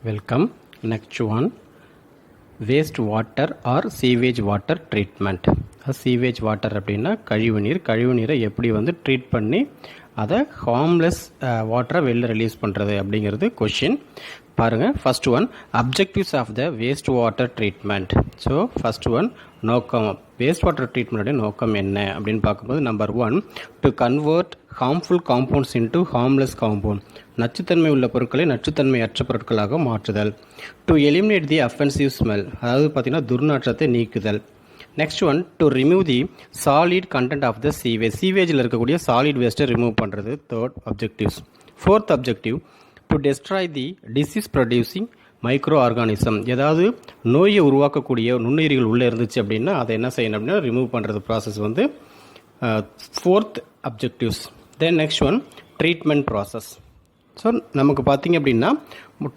Welcome. Next one, waste water or sewage water treatment. sewage water அப்படின்னா கழிவுநீரை எப்படி treat பண்ணி அதை ஹார்ம்லெஸ் வாட்டரை வெளில ரிலீஸ் பண்ணுறது அப்படிங்கிறது கொஷின். பாருங்கள், first one, objectives of the waste water treatment. So first one, நோக்கம், வேஸ்ட் வாட்டர் ட்ரீட்மெண்ட்டுடைய நோக்கம் என்ன அப்படின்னு பார்க்கும்போது, number one, to convert harmful compounds into harmless compound, நச்சுத்தன்மை உள்ள பொருட்களை நச்சுத்தன்மை அற்ற பொருட்களாக மாற்றுதல். To eliminate the offensive smell, அதாவது பார்த்திங்கன்னா துர்நாற்றத்தை நீக்குதல். Next one, to remove the solid content of the sewage, சீவேஜில் இருக்கக்கூடிய சாலிட் வேஸ்ட்டை ரிமூவ் பண்ணுறது third objectives. Fourth objective, to destroy the disease producing micro organism, ஏதாவது நோயை உருவாக்கக்கூடிய நுண்ணுயிரிகள் உள்ளே இருந்துச்சு அப்படின்னா அதை என்ன செய்யணும் அப்படின்னா ரிமூவ் பண்ணுறது process fourth objectives. Then next one, treatment process. So நமக்கு பார்த்திங்க அப்படின்னா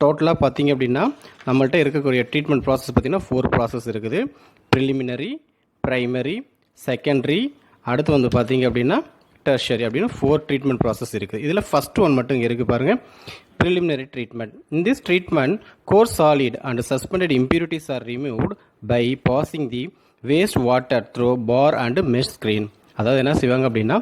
டோட்டலாக பார்த்திங்க அப்படின்னா நம்மள்ட்ட இருக்கக்கூடிய ட்ரீட்மெண்ட் ப்ராசஸ் பார்த்திங்கன்னா 4 ப்ராசஸ் இருக்குது. ப்ரிலிமினரி, ப்ரைமரி, செகண்டரி, அடுத்து பார்த்திங்க அப்படின்னா டெர்ஷரி அப்படின்னு 4 ட்ரீட்மெண்ட் ப்ராசஸ் இருக்குது. இதில் ஃபஸ்ட் ஒன் மட்டும் இங்கே இருக்குது பாருங்கள், preliminary treatment. In this treatment, coarse solid and suspended impurities are removed by passing the waste water through bar and mesh screen. அதாவது என்ன செய்வாங்க அப்படின்னா,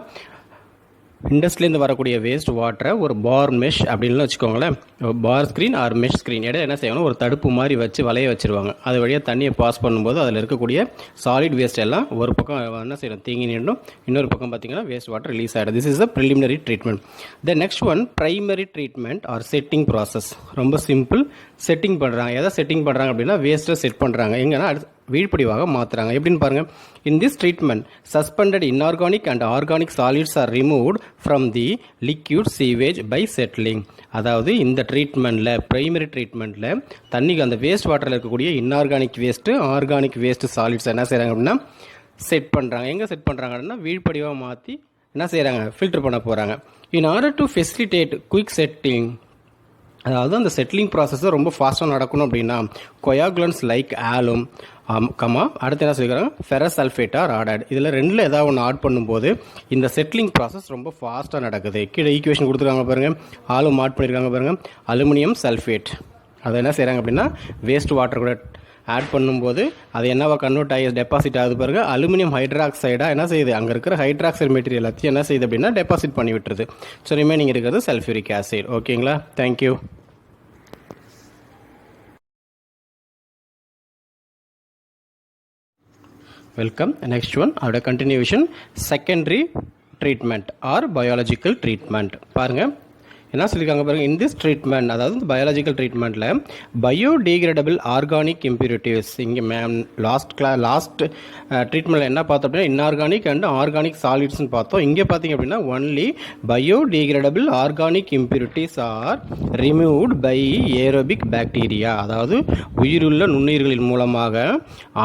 இண்டஸ்ட்ரியிலேருந்து வரக்கூடிய வேஸ்ட் வாட்டரை ஒரு பார் மெஷ் அப்படின்னு வச்சுக்கோங்களேன், பார் ஸ்க்ரீன் ஆர் மெஷ் ஸ்க்ரீன் இடையே என்ன செய்வாங்கன்னா ஒரு தடுப்பு மாதிரி வச்சு வலைய வச்சுருவாங்க. அது வழியாக தண்ணியை பாஸ் பண்ணும்போது அதில் இருக்கக்கூடிய சாலிட் வேஸ்ட் எல்லாம் ஒரு பக்கம் என்ன செய்யணும், தேங்கி நின்றும், இன்னொரு பக்கம் பார்த்தீங்கன்னா வேஸ்ட் வாட்டர் ரிலீஸ் ஆகிடும். This is a preliminary treatment. The next one, primary treatment are setting process. ரொம்ப சிம்பிள், செட்டிங் பண்ணுறாங்க. எதை செட்டிங் பண்ணுறாங்க அப்படின்னா வேஸ்ட்டை செட் பண்ணுறாங்க. எங்கன்னா வீழ்படிவாக மாற்றுறாங்க. எப்படின்னு பாருங்கள், in this treatment suspended inorganic and organic solids are removed from the liquid sewage by settling. அதாவது இந்த ட்ரீட்மெண்ட்டில், ப்ரைமரி ட்ரீட்மெண்ட்டில் தண்ணிக்கு அந்த வேஸ்ட் வாட்டரில் இருக்கக்கூடிய inorganic waste, organic waste solids என்ன செய்கிறாங்க அப்படின்னா செட் பண்ணுறாங்க. எங்கே செட் பண்ணுறாங்கன்னா வீழ்படிவாக மாற்றி என்ன செய்கிறாங்க, ஃபில்டர் பண்ண போகிறாங்க. In order to facilitate quick setting, அதாவது அந்த செட்டிலிங் ப்ராசஸ் ரொம்ப ஃபாஸ்ட்டாக நடக்கணும் அப்படின்னா கொயாகுலன்ஸ் லைக் ஆலும் அடுத்து என்ன சொல்லிக்கிறாங்க, ஃபெரஸ் சல்ஃபேட் ஆர் ஆடட். இதில் ரெண்டில் ஏதாவது ஒன்று ஆட் பண்ணும்போது இந்த செட்டிலிங் ப்ராசஸ் ரொம்ப ஃபாஸ்ட்டாக நடக்குது. கீழே ஈக்குவேஷன் கொடுத்துருக்காங்க பாருங்கள், ஆலும் ஆட் பண்ணியிருக்காங்க பாருங்கள், அலுமினியம் சல்ஃபேட். அதை என்ன செய்கிறாங்க அப்படின்னா வேஸ்ட் வாட்டர் கூட ஆட் பண்ணும்போது அது என்னவா கன்வெர்ட் ஆகி டெபாசிட் ஆகுது பாருங்கள், அலுமினியம் ஹைட்ராக்சைடாக என்ன செய்யுது, அங்கே இருக்கிற ஹைட்ராக்சைடு மெட்டீரியல் எல்லாத்தையும் என்ன செய்யுது அப்படின்னா டெபாசிட் பண்ணி விட்டுருது. ஸோ ரிமைனிங் இருக்கிறது சல்ஃபியூரிக் ஆசிட். ஓகேங்களா, தேங்க்யூ. வெல்கம். நெக்ஸ்ட் ஒன், அதோட continuation, secondary treatment or biological treatment. பாருங்கள் என்ன சொல்லியிருக்காங்க பாருங்கள், இன் திஸ் ட்ரீட்மெண்ட், அதாவது பயாலஜிக்கல் ட்ரீட்மெண்ட்டில் பயோடிகிரேடபிள் ஆர்கானிக் இம்ப்யூரிட்டிஸ். இங்கே லாஸ்ட் ட்ரீட்மெண்ட்டில் என்ன பார்த்தோம் அப்படின்னா இன்ஆர்கானிக் அண்ட் ஆர்கானிக் சாலிட்ஸ்னு பார்த்தோம். இங்கே பார்த்தீங்க அப்படின்னா only biodegradable organic impurities are removed by aerobic bacteria. அதாவது உயிருள்ள நுண்ணுயிர்களின் மூலமாக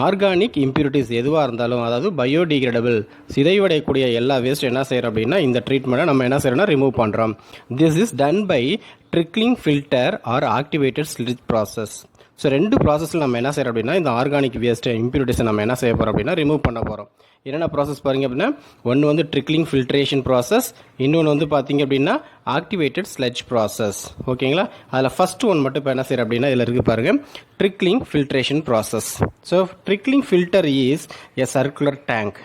ஆர்கானிக் இம்ப்யூரிட்டிஸ் எதுவாக இருந்தாலும், அதாவது பயோடிகிரேடபிள் சிதைவடையக்கூடிய எல்லா வேஸ்ட் என்ன செய்கிறோம் அப்படின்னா இந்த ட்ரீட்மெண்ட்டை நம்ம என்ன செய்யறோம்னா ரிமூவ் பண்ணுறோம். This is done by trickling filter or activated sludge process. So 2 ப்ராசஸில் நம்ம என்ன செய்கிறோம் அப்படின்னா இந்த ஆர்கானிக் வேஸ்ட்டு இம்ப்யூரிட்டிஸை நம்ம என்ன செய்ய போகிறோம் அப்படின்னா ரிமூவ் பண்ண போகிறோம். என்னென்ன ப்ராசஸ் பாருங்க அப்படின்னா, ஒன்று ட்ரிக்லிங் ஃபில்ட்ரேஷன் ப்ராசஸ், இன்னொன்று பார்த்தீங்க அப்படின்னா ஆக்டிவேட்டட் ஸ்லட்ஜ் ப்ராசஸ். ஓகேங்களா, அதில் ஃபர்ஸ்ட் ஒன் மட்டும் இப்போ என்ன செய்கிறோம் அப்படின்னா இதில் இருக்குது பாருங்கள், trickling filtration process. So trickling filter is a circular tank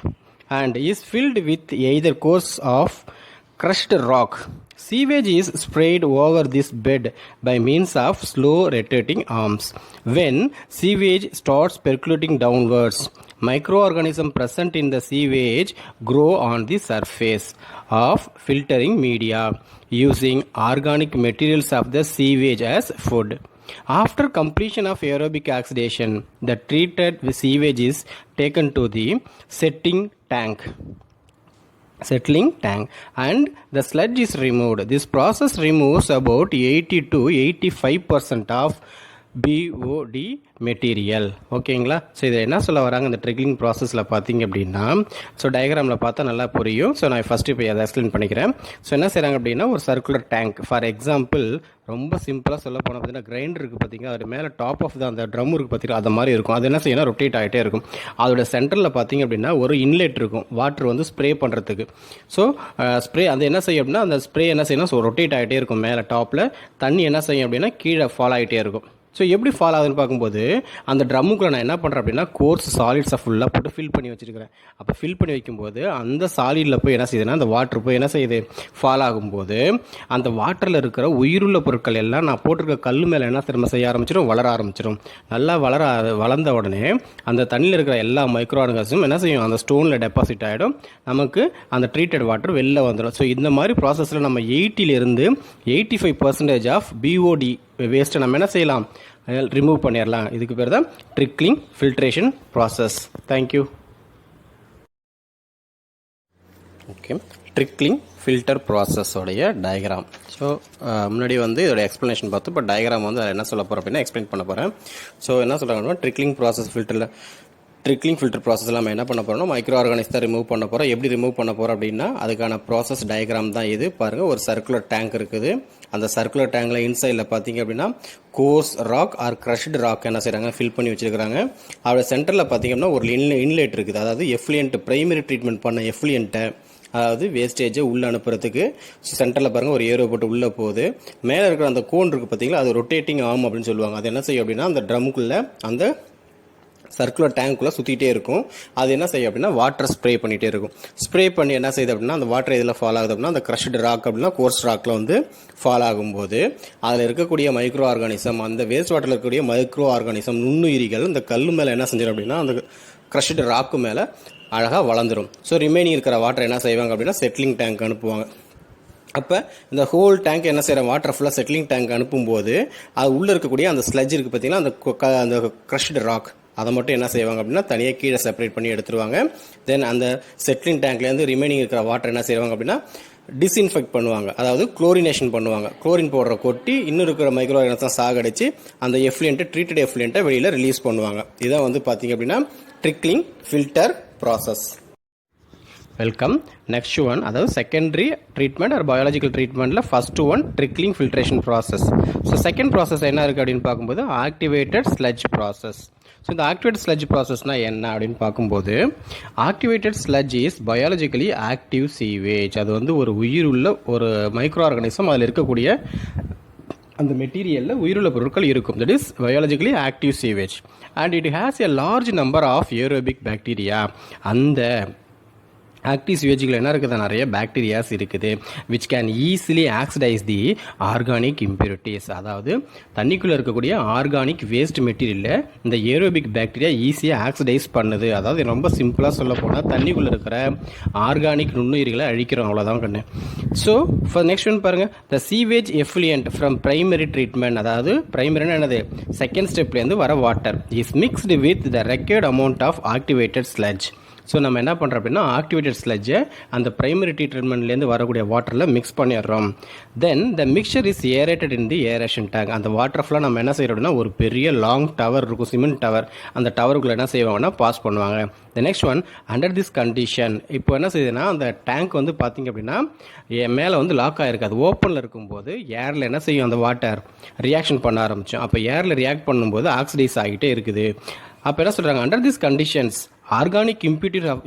and is filled with either course of crushed rock. Sewage is sprayed over this bed by means of slow rotating arms. When sewage starts percolating downwards, microorganisms present in the sewage grow on the surface of filtering media, using organic materials of the sewage as food. After completion of aerobic oxidation, the treated sewage is taken to the settling tank and the sludge is removed. This process removes about 80 to 85% of BOD material. ஓகேங்களா, so இதை என்ன சொல்ல வராங்க இந்த trickling ப்ராசஸில் பார்த்தீங்க அப்படின்னா, so டயக்ராமில் பார்த்தா நல்லா புரியும். ஸோ நான் ஃபஸ்ட்டு இப்போ அதை எக்ஸ்பிளைன் பண்ணிக்கிறேன். ஸோ என்ன செய்கிறாங்க அப்படின்னா ஒரு சர்க்குலர் டேங்க், ஃபார் எக்ஸாம்பிள் ரொம்ப சிம்பிளாக சொல்ல போனால் பார்த்தீங்கன்னா கிரைண்டர் இருக்குது பார்த்தீங்கன்னா, அது மேலே டாப் ஆஃப் அந்த ட்ரம் இருக்குது பார்த்தீங்கன்னா அது மாதிரி இருக்கும். அது என்ன செய்யணும், ரொட்டேட் ஆகிட்டே இருக்கும். அதோட சென்டரில் பார்த்தீங்க அப்படின்னா ஒரு இன்லெட் இருக்கும் வாட்டர் ஸ்ப்ரே பண்ணுறதுக்கு. ஸோ ஸ்ப்ரே அது என்ன செய்யும் அப்படின்னா அந்த ஸ்ப்ரே என்ன செய்யணும், ஸோ ரொட்டேட் ஆகிட்டே இருக்கும். மேலே டாப்பில் தண்ணி என்ன செய்யும் அப்படின்னா கீழே ஃபால் ஆகிட்டே இருக்கும். ஸோ எப்படி ஃபால் ஆகுதுன்னு பார்க்கும்போது அந்த ட்ரம்முக்குள்ளே நான் என்ன பண்ணுறேன் அப்படின்னா கோர்ஸ் சாலிட்ஸை ஃபுல்லாக போட்டு ஃபில் பண்ணி வச்சுருக்கிறேன். அப்போ ஃபில் பண்ணி வைக்கும்போது அந்த சாலிடில் போய் என்ன செய்யுதுன்னா அந்த வாட்டர் போய் என்ன செய்யுது ஃபால் ஆகும்போது அந்த வாட்டரில் இருக்கிற உயிருள்ள பொருட்கள் எல்லாம் நான் போட்டிருக்க கல் மேலே என்ன திரும்ப செய்ய ஆரம்பிச்சிடும், வளர ஆரம்பிச்சிடும். நல்லா வளர்ந்த உடனே அந்த தண்ணியில் இருக்கிற எல்லா மைக்ரோ ஆர்கானிசமும் என்ன செய்யும், அந்த ஸ்டோனில் டெபாசிட் ஆகிடும். நமக்கு அந்த ட்ரீட்டட் வாட்டர் வெளில வந்துடும். ஸோ இந்த மாதிரி ப்ராசஸில் நம்ம 80% 85% ஆஃப் பிஓடி வேஸ்ட்டை நம்ம என்ன செய்யலாம், ரிமூவ் பண்ணிடலாம். இதுக்கு பேர் தான் trickling filtration process. Thank you. Okay, trickling filter ப்ராசஸோடைய டயக்ராம். ஸோ முன்னாடி வந்து இதோட எக்ஸ்ப்ளனேஷன் பார்த்து இப்போ டயக்ராம் வந்து என்ன சொல்ல போகிறேன் அப்படின்னா எக்ஸ்பிளைன் பண்ண போகிறேன். ஸோ என்ன சொல்கிறாங்கன்னா ட்ரிக்லிங் ஃபில்டர் ப்ராசஸ் நம்ம என்ன பண்ண போகிறோம்னா மைக்ரோ ஆர்கானிக்ஸ் தான் ரிமூவ் பண்ண போகிறோம். எப்படி ரிமூவ் பண்ண போகிறோம் அப்படின்னா அதுக்கான ப்ராசஸ் டயக்ராம் தான் இது. பாருங்கள், ஒரு சர்க்குலர் டேங்க் இருக்குது. அந்த சர்க்குலர் டேங்கில் இன்சைடில் பார்த்தீங்க அப்படின்னா coarse rock or crushed rock என்ன செய்கிறாங்க, ஃபில் பண்ணி வச்சுருக்காங்க. அதோட சென்டரில் பார்த்தீங்க அப்படின்னா ஒரு இன்லெட் இருக்குது. அதாவது எஃப்ளியன்ட், பிரைமரி ட்ரீட்மெண்ட் பண்ண எஃப்ளியன்ட்டை, அதாவது வேஸ்டேஜை உள்ளே அனுப்புறதுக்கு சென்டரில் பாருங்கள் ஒரு ஏரோ போட்டு உள்ளே போகுது. மேலே இருக்கிற அந்த கோன் இருக்குது பார்த்தீங்களா, அது ரொட்டேட்டிங் ஆர்ம் அப்படின்னு சொல்லுவாங்க. அது என்ன செய்யும் அப்படின்னா அந்த ட்ரம்முக்குள்ளே அந்த சர்க்குலர் டேங்க்குள்ளே சுற்றிட்டே இருக்கும். அது என்ன செய்யும் அப்படின்னா வாட்டர் ஸ்ப்ரே பண்ணிகிட்டே இருக்கும். ஸ்ப்ரே பண்ணி என்ன செய்யுது அப்படின்னா அந்த வாட்டர் இதில் ஃபால் ஆகுது அப்படின்னா அந்த க்ரஷ்டு ராக் அப்படின்னா கோர்ஸ் ராக்கில் வந்து ஃபால் ஆகும்போது அதில் இருக்கக்கூடிய மைக்ரோ ஆர்கானிசம், அந்த வேஸ்ட் வாட்டரில் இருக்கக்கூடிய மைக்ரோ ஆர்கானிசம் நுண்ணுயிரிகள் இந்த கல் மேலே என்ன செஞ்சிடும் அப்படின்னா அந்த க்ரஷ்டு ராக்கு மேலே அழகாக வளர்ந்துடும். ஸோ ரிமைனிங் இருக்கிற வாட்டர் என்ன செய்வாங்க அப்படின்னா செட்டிலிங் டேங்க் அனுப்புவாங்க. அப்போ இந்த ஹோல் டேங்க் என்ன செய்கிற வாட்டர் ஃபுல்லாக செட்டிலிங் டேங்க் அனுப்பும்போது அது உள்ளே இருக்கக்கூடிய அந்த ஸ்லட்ஜ் இருக்குது பார்த்தீங்கன்னா அந்த க்ரஷ்டு ராக், அதை மட்டும் என்ன செய்வாங்க அப்படின்னா தனியாக கீழே செப்பரேட் பண்ணி எடுத்துருவாங்க. தென் அந்த செட்டிலிங் டேங்க்லேருந்து ரிமைனிங் இருக்கிற வாட்டர் என்ன செய்வாங்க அப்படின்னா டிஸ்இன்ஃபெக்ட் பண்ணுவாங்க, அதாவது குளோரினேஷன் பண்ணுவாங்க. குளோரின் பவுடரை கொட்டி இன்னும் இருக்கிற மைக்ரோ ஆர்கானிசம் சாகடிச்சு அந்த எஃப்ளியன்ட்டை, ட்ரீட்டட் எஃப்ளியன்ட்டை வெளியில் ரிலீஸ் பண்ணுவாங்க. இதான் வந்து பார்த்தீங்க அப்படின்னா trickling filter process. Welcome. Next one, அதாவது செகண்டரி ட்ரீட்மெண்ட் ஆர் பயாலஜிக்கல் ட்ரீட்மெண்ட்டில் first one trickling filtration process. So second process என்ன இருக்குது அப்படின்னு பார்க்கும்போது ஆக்டிவேட்டட் ஸ்லட்ஜ் ப்ராசஸ். ஸோ இந்த ஆக்டிவேட்டட் ஸ்லட்ஜ் ப்ராசஸ்னால் என்ன அப்படின்னு பார்க்கும்போது activated sludge is biologically active sewage. அது வந்து ஒரு உயிருள்ள ஒரு மைக்ரோ ஆர்கானிசம், அதில் இருக்கக்கூடிய அந்த மெட்டீரியலில் உயிருள்ள பொருட்கள் இருக்கும். That is biologically active sewage and it has a large number of aerobic bacteria. அந்த ஆக்டிவ் சிவேஜில் என்ன இருக்குது, நிறைய பாக்டீரியாஸ் இருக்குது which can easily oxidise the organic impurities. அதாவது தண்ணிக்குள்ளே இருக்கக்கூடிய ஆர்கானிக் வேஸ்ட் மெட்டீரியலில் இந்த ஏரோபிக் பாக்டீரியா ஈஸியாக ஆக்சிடைஸ் பண்ணுது. அதாவது ரொம்ப சிம்பிளாக சொல்ல போனால் தண்ணிக்குள்ளே இருக்கிற ஆர்கானிக் நுண்ணுயிர்களை அழிக்கிறோம், அவ்வளோதான் கண்ணு. ஸோ ஃபார் நெக்ஸ்ட் ஒன் பாருங்கள், the sewage effluent from primary treatment, அதாவது பிரைமரினா என்னது, செகண்ட் ஸ்டெப்லேருந்து வர water is mixed with the required amount of activated sludge. So நம்ம என்ன பண்ணுறோம் அப்படின்னா ஆக்டிவேட்டட் ஸ்லட்ஜை அந்த பிரைமரி ட்ரீட்மெண்ட்லேருந்து வரக்கூடிய வாட்டரில் மிக்ஸ் பண்ணிடுறோம். Then the mixture is aerated in the aeration tank. அந்த வாட்டர் ஃபுல்லாக நம்ம என்ன செய்கிறோம் அப்படின்னா ஒரு பெரிய லாங் டவர் இருக்கும், சிமெண்ட் டவர். அந்த டவருக்குள்ளே என்ன செய்வாங்கன்னா பாஸ் பண்ணுவாங்க. The next one, under this condition இப்போ என்ன செய்யுதுன்னா அந்த டேங்க் வந்து பார்த்திங்க அப்படின்னா மேலே வந்து லாக் ஆகிருக்கு. அது ஓப்பனில் இருக்கும்போது ஏரில் என்ன செய்யும், அந்த வாட்டர் ரியாக்ஷன் பண்ண ஆரம்பிச்சோம். அப்போ ஏரில் ரியாக்ட் பண்ணும்போது ஆக்சிடைஸ் ஆகிட்டே இருக்குது. அப்போ என்ன சொல்கிறாங்க, under this conditions organic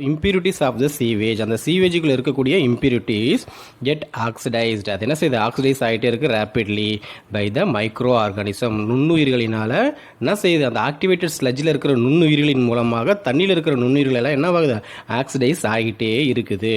impurities of the sewage, அந்த சீவேஜுக்குள்ள இருக்கக்கூடிய impurities கெட் ஆக்சிடைஸ்டு. அது என்ன செய்யுது, ஆக்சிடைஸ் ஆகிட்டே இருக்குது rapidly by the micro organism. நுண்ணுயிர்களினால் என்ன செய்யுது, அந்த ஆக்டிவேட்டட் ஸ்லட்ஜில் இருக்கிற நுண்ணுயிர்களின் மூலமாக தண்ணியில் இருக்கிற நுண்ணுயிர்கள் எல்லாம் என்ன ஆகுது, ஆக்சிடைஸ் ஆகிட்டே இருக்குது.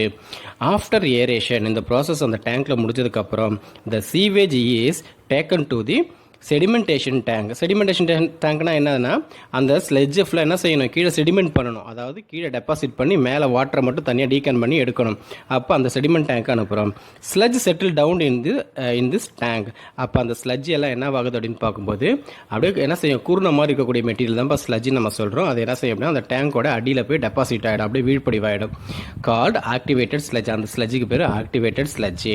ஆஃப்டர் ஏரேஷன், இந்த ப்ராசஸ் அந்த டேங்க்கில் முடிச்சதுக்கப்புறம் the sewage is taken to the sedimentation tank. Sedimentation டேங்க்னா என்னதுன்னா அந்த ஸ்லெட்ஜை ஃபுல்லாக என்ன செய்யணும், கீழே செடிமெண்ட் பண்ணணும். அதாவது கீழே டெபாசிட் பண்ணி மேலே வாட்டரை மட்டும் தனியாக டீகன் பண்ணி எடுக்கணும். அப்போ அந்த செடிமெண்ட் டேங்க் அனுப்புகிறோம். Sludge settle down in this tank. அப்போ அந்த ஸ்லெட்ஜ் எல்லாம் என்ன ஆகுது அப்படின்னு பார்க்கும்போது அப்படியே என்ன செய்யும், கூர்ண மாதிரி இருக்கக்கூடிய மெட்டீரியல் தான் இப்போ ஸ்லெட்ஜ் நம்ம சொல்கிறோம். அது என்ன செய்யும் அப்படின்னா அந்த டேங்கோட அடியில் போய் டெபாசிட் ஆகிடும், அப்படியே வீழ்படிவாயிடும். Called activated sledge. அந்த ஸ்லெட்ஜுக்கு பேர் activated sludge.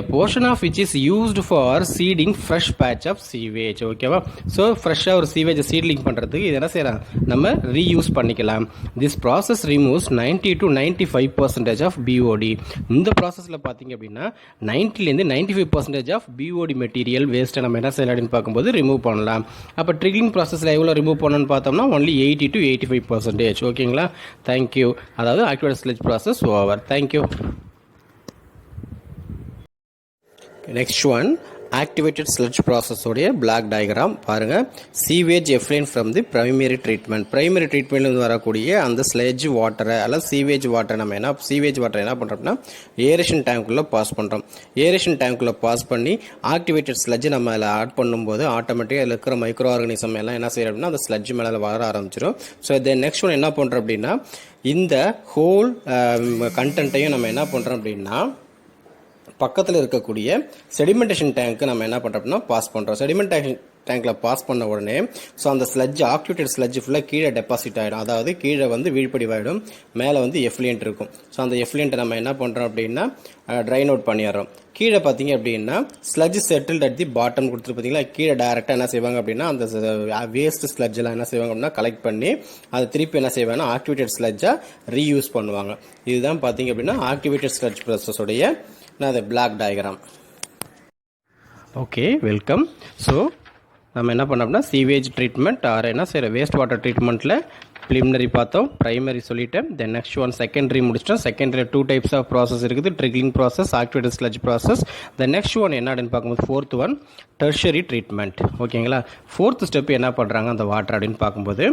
A portion of which is used for seeding fresh batch of sewage. ஓகேவா? ஸோ ஃப்ரெஷ்ஷாக ஒரு சீவேஜை சீட்லிங் பண்ணுறதுக்கு இது என்ன செய்யலாம், நம்ம ரீயூஸ் பண்ணிக்கலாம். This process removes 90 to 95% of BOD. இந்த ப்ராசஸில் பார்த்தீங்க அப்படின்னா 90லேருந்து 95% ஆஃப் பிஓடி மெட்டீரியல் வேஸ்ட்டை நம்ம என்ன செய்யலாம் அப்படின்னு பார்க்கும்போது ரிமூவ் பண்ணலாம். அப்போ ட்ரிக்லிங் ப்ராசஸில் எவ்வளோ ரிமூவ் பண்ணணும்னு பார்த்தோம்னா ஒன்லி 80 to 85%. ஓகேங்களா? தேங்க்யூ. அதாவது activated sludge process over. Thank you. Next one, activated sludge process உடைய பிளாக் டயக்ராம் பாருங்கள். Sewage effluent from the primary treatment. Primary ட்ரீட்மெண்ட்லேருந்து வரக்கூடிய அந்த ஸ்லட்ஜ் வாட்டரை அல்லது சீவேஜ் வாட்டரை நம்ம என்ன பண்ணுறோம்னா ஏரேஷன் டேங்க்குள்ளே பாஸ் பண்ணுறோம். ஏரேஷன் டேங்க்குள்ளே பாஸ் பண்ணி ஆக்டிவேட்டட் ஸ்லட்ஜ் நம்ம அதில் ஆட் பண்ணும்போது ஆட்டோமேட்டிக்காக அதில் இருக்கிற மைக்ரோ ஆர்கானிசம் எல்லாம் என்ன செய்யறோம் அப்படின்னா அந்த ஸ்லட்ஜ் மேலே வர ஆரம்பிச்சிடும். ஸோ தென் நெக்ஸ்ட் ஒன் என்ன பண்ணுறோம் அப்படின்னா இந்த ஹோல் கண்டென்ட்டையும் நம்ம என்ன பண்ணுறோம் அப்படின்னா பக்கத்தில் இருக்கக்கூடிய செடிமெண்டேஷன் டேங்க்கு நம்ம என்ன பண்ணுறோம் அப்படின்னா பாஸ் பண்ணுறோம். செடிமெண்டேஷன் டேங்க்கில் பாஸ் பண்ண உடனே ஸோ அந்த ஸ்லட்ஜ் ஆக்டிவேட்டட் ஸ்லட்ஜ் ஃபுல்லாக கீழே டெபாசிட் ஆகிடும். அதாவது கீழே வந்து வீழ்படிவாயிடும், மேலே வந்து எஃப்லியன்ட் இருக்கும். ஸோ அந்த எஃப்லியன்ட்டை நம்ம என்ன பண்ணுறோம் அப்படின்னா ட்ரைன் அவுட் பண்ணிடுறோம். கீழே பார்த்தீங்க அப்படின்னா sludge settled at the bottom கொடுத்துட்டு பார்த்தீங்களா, கீழே டேரெக்டாக என்ன செய்வாங்க அப்படின்னா அந்த வேஸ்ட் ஸ்லட்ஜெல்லாம் என்ன செய்வாங்க அப்படின்னா கலெக்ட் பண்ணி அதை திருப்பி என்ன செய்வாங்கன்னா ஆக்டிவேட்டட் ஸ்லட்ஜாக ரீயூஸ் பண்ணுவாங்க. இதுதான் பார்த்தீங்க அப்படின்னா ஆக்டிவேட்டட் ஸ்லட்ஜ் ப்ராசஸோடைய அது block diagram. Okay, welcome. So நம்ம என்ன பண்ணோம்னா சீவேஜ் ட்ரீட்மெண்ட் ஆர் என்ன செய்கிற வேஸ்ட் வாட்டர் ட்ரீட்மெண்ட்டில் ப்ரிலிமினரி பார்த்தோம், ப்ரைமரி சொல்லிட்டேன். தென் நெக்ஸ்ட் ஒன் செகண்டரி முடிச்சிட்டோம். செகண்டரியில் 2 டைப்ஸ் ஆஃப் ப்ராசஸ் இருக்குது, trickling process, activated sludge process. த நெக்ஸ்ட் ஒன் என்ன அப்படின்னு பார்க்கும்போது ஃபோர்த் ஒன் டெர்ஷரி ட்ரீட்மெண்ட். ஓகேங்களா, ஃபோர்த் ஸ்டெப் என்ன பண்ணுறாங்க அந்த வாட்டர் அப்படின்னு பார்க்கும்போது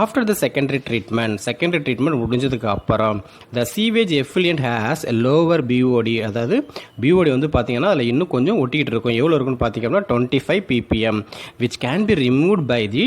ஆஃப்டர் த செகண்டரி ட்ரீட்மெண்ட் முடிஞ்சதுக்கு அப்புறம் த சீவேஜ் எஃப்லியன்ட் ஹேஸ் லோவர் பிஓடி. அதாவது பிஓடி வந்து பார்த்தீங்கன்னா அதில் இன்னும் கொஞ்சம் ஒட்டிகிட்டு இருக்கும். எவ்வளோ இருக்குன்னு பார்த்தீங்கன்னா 25 ppm which can be removed by the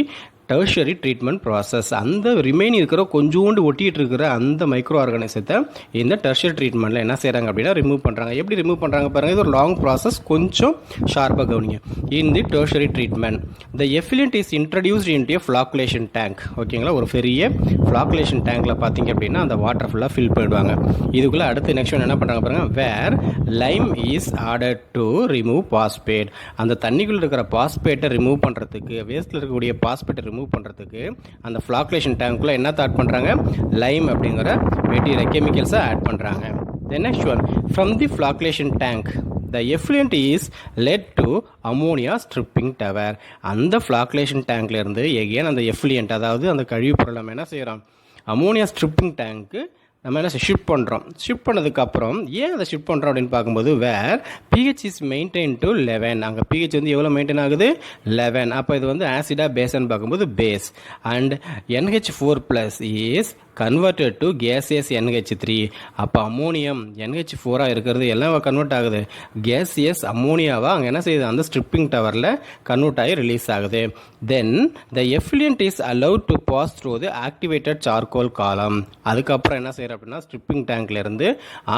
tertiary treatment process. அந்த ரிமைன் இருக்கிற கொஞ்சோண்டு ஒட்டிகிட்டு இருக்கிற அந்த மைக்ரோ ஆர்கானிசத்தை இந்த டெர்ஷரி ட்ரீட்மெண்ட்டில் என்ன செய்கிறாங்க அப்படின்னா ரிமூவ் பண்ணுறாங்க. எப்படி ரிமூவ் பண்ணுறாங்க பாருங்கள், இது ஒரு லாங் ப்ராசஸ், கொஞ்சம் ஷார்ப்பாக கவனிங்க. In the tertiary treatment the effluent is introduced in the flocculation tank. ஓகேங்களா, ஒரு பெரிய ஃப்ளாக்குலேஷன் டேங்கில் பார்த்தீங்க அப்படின்னா அந்த வாட்டர் ஃபுல்லாக ஃபில் பண்ணிடுவாங்க. இதுக்குள்ளே அடுத்து நெக்ஸ்ட் ஒன் என்ன பண்ணுறாங்க பாருங்கள், where lime is order to remove phosphate. அந்த தண்ணிக்குள்ளே இருக்கிற பாஸ்பேட்டை ரிமூவ் பண்ணுறதுக்கு, வேஸ்ட்டில் இருக்கக்கூடிய பாஸ்பேட்டை ரிமூவ் பண்ணுறதுக்கு அந்த ஃப்ளாக்குலேஷன் டேங்க்குள்ளே என்ன ஆட் பண்ணுறாங்க, லைம் அப்படிங்கிற மெட்டீரியல் கெமிக்கல்ஸை ஆட் பண்ணுறாங்க. The next one, from the flocculation tank the effluent is led to ammonia stripping tower. அந்த flocculation tankல இருந்து again அந்த effluent அதாவது அந்த கழிவு பொருளை நம்ம என்ன செய்கிறோம் அமோனியா ஸ்ட்ரிப்பிங் டேங்க்கு நம்ம என்ன ஷிஃப்ட் பண்ணுறோம். ஷிஃப்ட் பண்ணதுக்கப்புறம் ஏன் அதை ஷிஃப்ட் பண்ணுறோம் அப்படின்னு பார்க்கும்போது வேர் பிஹெச் இஸ் மெயின்டைன் டு 11. அங்கே பிஹெச் வந்து எவ்வளோ மெயின்டைன் ஆகுது 11. அப்போ இது வந்து ஆசிடா பேஸ்ன்னு பார்க்கும்போது base. And NH4+ is converted to gaseous NH3. அப்போ அமோனியம் NH4 இருக்கிறது எல்லாம் கன்வெர்ட் ஆகுது கேசியஸ் அமோனியாவாக அங்கே என்ன செய்யுது அந்த ஸ்ட்ரிப்பிங் டவரில் கன்வெர்ட் ஆகி ரிலீஸ் ஆகுது. Then the effluent is allowed to pass through the activated charcoal column. அதுக்கப்புறம் என்ன செய்யறோம் அப்படின்னா ஸ்ட்ரிப்பிங் டேங்க்லேருந்து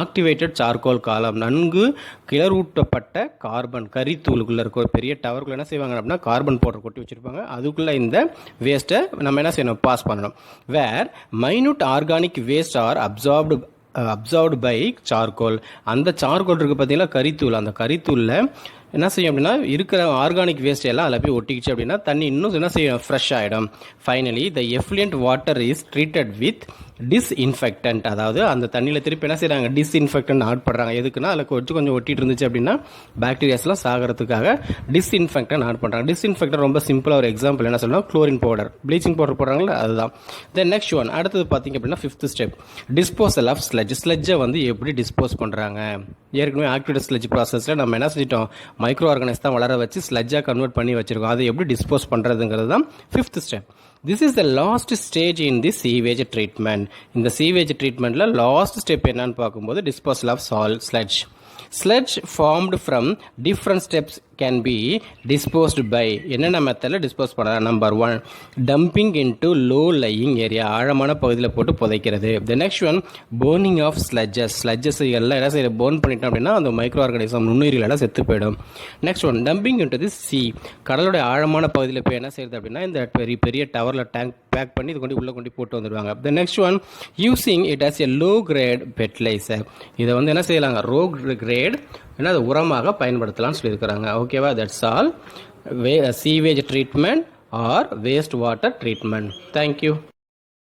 ஆக்டிவேட்டட் சார்கோல் காலம் நன்கு கிளறூட்டப்பட்ட கார்பன் கரித்தூளுக்குள்ளே இருக்க ஒரு பெரிய டவருக்குள்ளே என்ன செய்வாங்க அப்படின்னா கார்பன் பவுடர் கொட்டி வச்சுருப்பாங்க. அதுக்குள்ளே இந்த வேஸ்ட்டை நம்ம என்ன செய்யணும் பாஸ் பண்ணணும். வேர் minute organic waste are absorbed by charcoal. அந்த சார்கோல் இருக்குது பார்த்தீங்களா கரித்தூள், அந்த கரித்தூளில் என்ன செய்யும் அப்படின்னா இருக்கிற ஆர்கானிக் வேஸ்ட் எல்லாம் அதில் போய் ஒட்டிக்கிச்சு அப்படின்னா தண்ணி இன்னும் என்ன செய்யும் ஃப்ரெஷ் ஆகிடும். Finally the effluent water is treated with disinfectant. அதாவது அந்த தண்ணியில் திருப்பி என்ன செய்கிறாங்க டிஸ்இன்ஃபெக்டன்ட் ஆட் பண்ணுறாங்க. எதுக்குன்னா அதில் கொஞ்சம் ஒட்டிட்டு இருந்துச்சு அப்படின்னா பாக்டீரியாஸ்லாம் சாகிறதுக்காக டிஸ்இன்ஃபெக்டன்ட் ஆட் பண்ணுறாங்க. டிஸ்இன்ஃபெக்டன்ட் ரொம்ப சிம்பிளாக ஒரு எக்ஸாம்பிள் என்ன சொல்லலாம், குளோரின் பவுடர், ப்ளீச்சிங் பவுடர் போடுறாங்களா அதுதான். தென் நெக்ஸ்ட் ஒன் அடுத்தது பார்த்தீங்க அப்படின்னா 5th ஸ்டெப் டிஸ்போசல் ஆஃப் ஸ்லெட்ஜை வந்து எப்படி டிஸ்போஸ் பண்ணுறாங்க. ஏற்கனவே ஆக்டிவேட்டட் ஸ்லெட்ஜ் ப்ராசஸில் நம்ம என்ன செஞ்சிட்டோம் மைக்ரோ ஆர்கானிஸ் தான் வளர வச்சு ஸ்லெட்ஜாக கன்வெர்ட் பண்ணி வச்சிருக்கோம். அதை எப்படி டிஸ்போஸ் பண்ணுறதுங்கிறது தான் 5th step. This is the last stage in the sewage treatment. இந்த sewage treatmentல last step என்னன்னு பார்க்கும்போது disposal of sludge. Sludge formed from different steps can be disposed by என்னென்ன மெத்தடில் டிஸ்போஸ் பண்ணலாம். Number 1 dumping into low lying area, ஆழமான பகுதியில் போட்டு புதைக்கிறது. The next one burning of sludges எல்லாம் என்ன செய்ய burn பண்ணிட்டோம் அப்படின்னா அந்த மைக்ரோ ஆர்கானிசம் நுண்ணுயிரிகள் எல்லாம் செத்து போயிடும். Next one dumping into the sea, கடலுடைய ஆழமான பகுதியில் போய் என்ன செய்யுது அப்படின்னா இந்த பெரிய டவரில் டேங்க் பேக் பண்ணி இது கொண்டு உள்ளே கொண்டு போட்டு வந்துடுவாங்க. The next one using it as a low grade fertilizer, இதை வந்து என்ன செய்யலாங்க low grade ஏன்னா அது உரமாக பயன்படுத்தலாம்னு சொல்லியிருக்கிறாங்க. ஓகேவா, that's all sewage treatment R waste water treatment. Thank you.